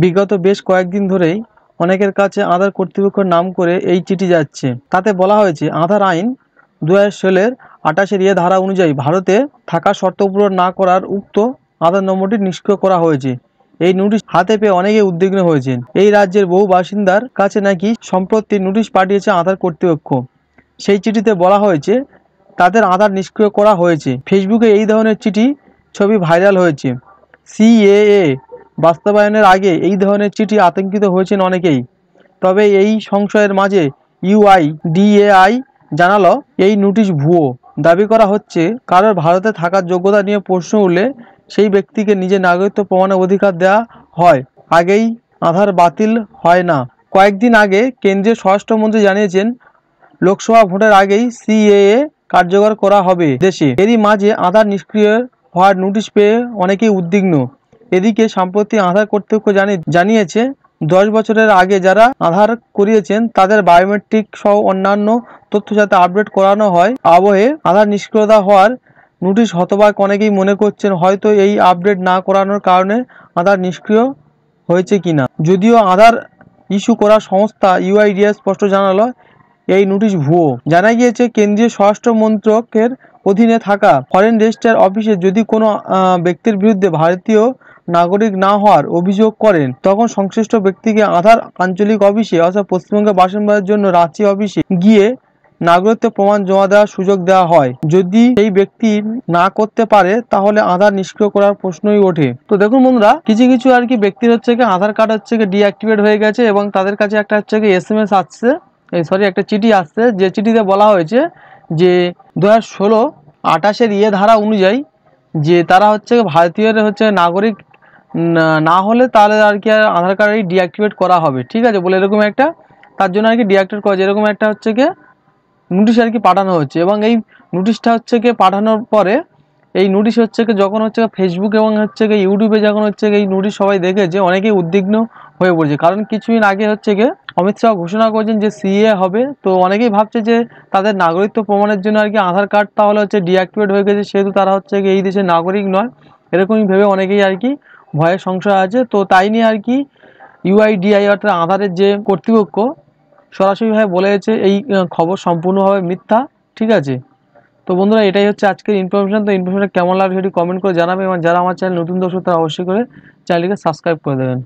বিগত বেশ কয়েকদিন ধরেই অনেকের কাছে আধার কর্তৃপক্ষের নাম করে এই চিঠি যাচ্ছে। তাতে বলা হয়েছে, আধার আইন 2000 সালের 28 ধারা অনুযায়ী ভারতে থাকার শর্ত পূরণ না করার উক্ত আধার নম্বরটি নিষ্ক্রিয় করা হয়েছে। এই নোটিশ হাতে পেয়ে অনেকেই উদ্বিগ্ন হয়েছেন। এই রাজ্যের বহু বাসিন্দার কাছে নাকি সম্প্রতি নোটিশ পাঠিয়েছে আধার কর্তৃপক্ষ। সেই চিঠিতে বলা হয়েছে তাদের আধার নিষ্ক্রিয় করা হয়েছে। ফেসবুকে এই ধরনের চিঠি ছবি ভাইরাল হয়েছে। সিএএ বাস্তবায়নের আগে এই ধরনের চিঠি আতঙ্কিত হয়েছেন অনেকেই। তবে এই সংশয়ের মাঝে ইউআইডিএআই জানালো এই নোটিশ ভুয়ো। দাবি করা হচ্ছে কারোর ভারতে থাকার যোগ্যতা নিয়ে প্রশ্ন উঠলে সেই ব্যক্তিকে নিজের নাগরিকত্ব প্রমাণের অধিকার দেওয়া হয়, আগেই আধার বাতিল হয় না। কয়েকদিন আগে কেন্দ্রীয় স্বরাষ্ট্রমন্ত্রী জানিয়েছেন লোকসভা ভোটের আগেই সিএএ কার্যকর করা হবে দেশে। এরই মাঝে আধার নিষ্ক্রিয় হওয়ার নোটিশ পেয়ে অনেকেই উদ্বিগ্ন। এদিকে সম্প্রতি আধার কর্তৃপক্ষ জানিয়েছে 10 বছরের আগে যারা আধার করিয়েছেন তাদের বায়োমেট্রিক সহ অন্যান্য তথ্য যাতে আপডেট করানো হয়। আবহে আধার নিষ্ক্রিয়তা হওয়ার নোটিশ হতবাক অনেকেই মনে করছেন হয়তো এই আপডেট না করানোর কারণে আধার নিষ্ক্রিয় হয়েছে কিনা। যদিও আধার ইস্যু করা সংস্থা ইউআইডিএআই স্পষ্ট জানালো এই নোটিশ ভুয়ো। জানা গিয়েছে কেন্দ্রীয় স্বরাষ্ট্র মন্ত্রকের অধীনে থাকা ফরেন রেজিস্ট্রার অফিসে যদি কোনো ব্যক্তির বিরুদ্ধে ভারতীয় নাগরিক না হওয়ার অভিযোগ করেন তখন সংশ্লিষ্ট ব্যক্তিকে আধার আঞ্চলিক অফিসে অর্থাৎ পশ্চিমবঙ্গের বাসিন্দাদের জন্য রাঁচি অফিসে গিয়ে নাগরিকত্ব প্রমাণ জমা দেওয়ার সুযোগ দেওয়া হয়। যদি এই ব্যক্তি না করতে পারে তাহলে আধার নিষ্ক্রিয় করার প্রশ্নই ওঠে। তো দেখুন বন্ধুরা, কিছু কিছু আর কি ব্যক্তির হচ্ছে কি আধার কার্ড হচ্ছে কি ডিঅ্যাক্টিভেট হয়ে গেছে এবং তাদের কাছে একটা হচ্ছে কি এসএমএস আসছে, একটা চিঠি আসছে, যে চিঠিতে বলা হয়েছে যে 2016 28 ধারা অনুযায়ী যে তারা হচ্ছে ভারতীয় হচ্ছে নাগরিক না হলে তাহলে আর কি আধার কার্ড ডিঅ্যাক্টিভেট করা হবে, ঠিক আছে বলে এরকম একটা তার জন্য আর কি ডিঅ্যাক্টিভেট করা এরকম একটা হচ্ছে কি নোটিশ আর কি পাঠানো হচ্ছে। এবং এই নোটিশটা হচ্ছে কি পাঠানোর পরে এই নোটিশ হচ্ছে কি যখন হচ্ছে ফেসবুক এবং হচ্ছে কি ইউটিউবে যখন হচ্ছে এই নোটিশ সবাই দেখেছে অনেকেই উদ্বিগ্ন হয়ে পড়ছে। কারণ কিছুদিন আগে হচ্ছে কি অমিত শাহ ঘোষণা করেছেন যে সিএ হবে, তো অনেকেই ভাবছে যে তাদের নাগরিকত্ব প্রমাণের জন্য আর কি আধার কার্ড তাহলে হচ্ছে ডিঅ্যাক্টিভেট হয়ে গেছে, সেহেতু তারা হচ্ছে কি এই দেশের নাগরিক নয়, এরকমই ভেবে অনেকেই আর কি ভয়ের সংশয় আছে। তো তাই নিয়ে আর কি ইউআইডিআই অর্থাৎ আধারের যে কর্তৃপক্ষ সরাসরিভাবে বলেছে এই খবর সম্পূর্ণভাবে মিথ্যা, ঠিক আছে। তো বন্ধুরা, এটাই হচ্ছে আজকের ইনফরমেশন। তো ইনফরমেশনটা কেমন লাগবে সেটি কমেন্ট করে জানাবে এবং যারা আমার চ্যানেল নতুন দর্শক তারা অবশ্যই করে চ্যানেলটিকে সাবস্ক্রাইব করে দেবেন।